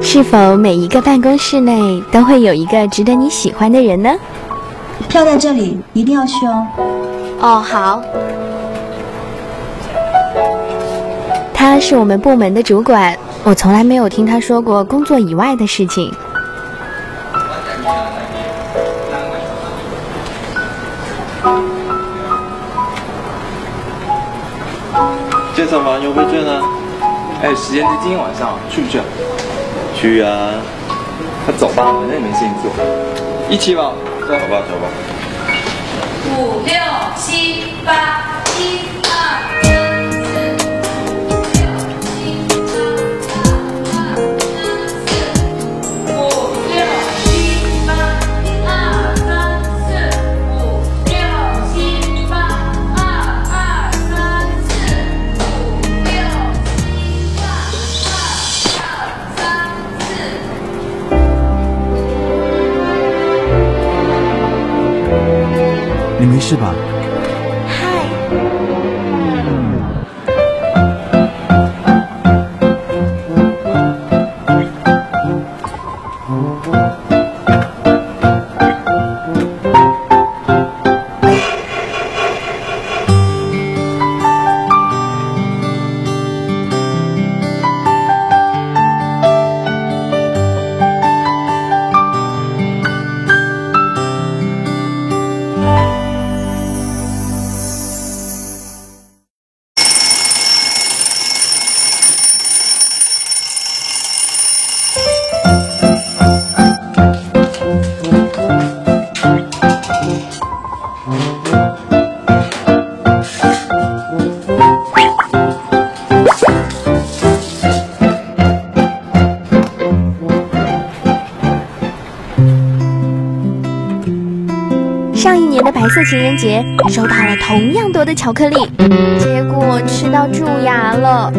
是否每一个办公室内都会有一个值得你喜欢的人呢？票在这里，一定要去哦。哦，好。他是我们部门的主管，我从来没有听他说过工作以外的事情。健身房优惠券呢？还有时间是今天晚上，去不去？去啊！那走吧，反正也没事情做，一起吧。走吧，走吧。5、6、7、8，1、2、你没事吧？嗨。上一年的白色情人节收到了同样多的巧克力，结果吃到蛀牙了。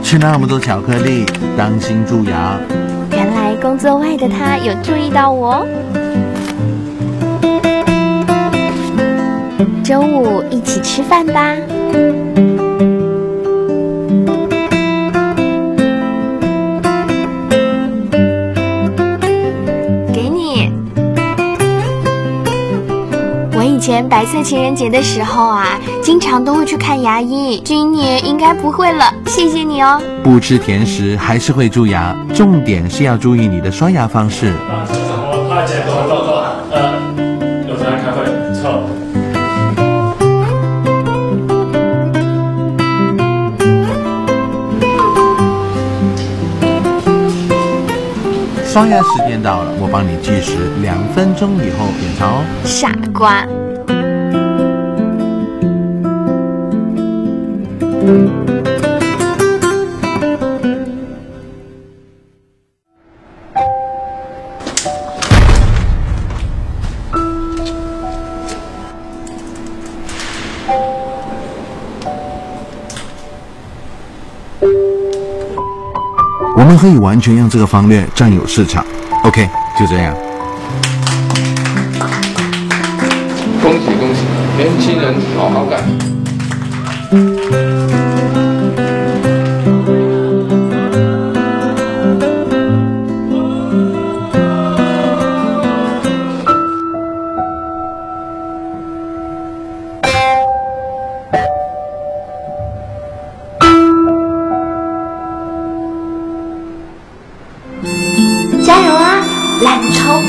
吃那么多巧克力，当心蛀牙。原来工作外的他有注意到我。周五一起吃饭吧。给你。我以前白色情人节的时候啊，经常都会去看牙医，今年应该不会了，谢谢你哦。不吃甜食还是会蛀牙，重点是要注意你的刷牙方式。有时间开会，错。刷牙时间到了，我帮你计时，2分钟以后点餐哦。傻瓜。我们可以完全用这个方略占有市场。OK， 就这样。恭喜恭喜，年轻人好好干。加油啊，懒虫！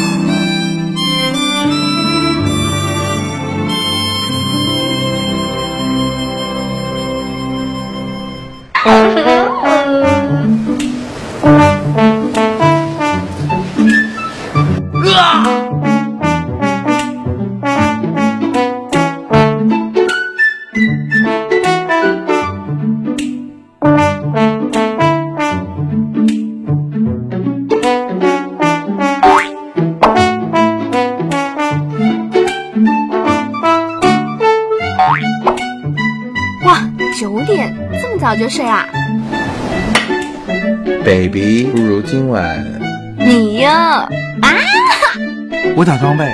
哇，9点，这么早就睡啊？ ，baby，不如今晚你呀，啊！我打装备。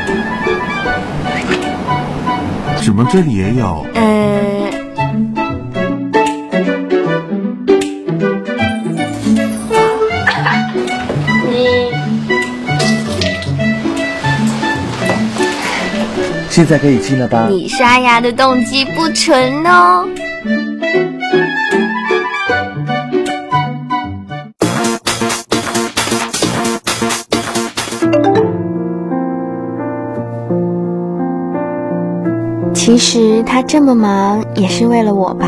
怎么这里也有？现在可以亲了吧？你刷牙的动机不纯哦。其实他这么忙也是为了我吧。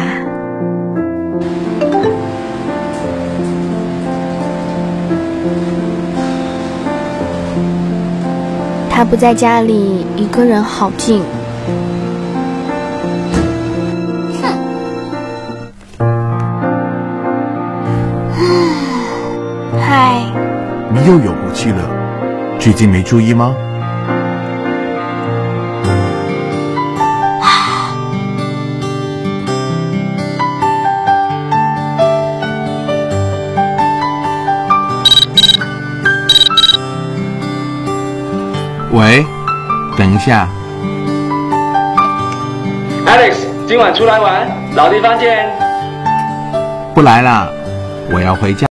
他不在家里，一个人好静。嗨，你又有骨气了，最近没注意吗？喂，等一下 ，Alex， 今晚出来玩，老地方见。不来啦，我要回家。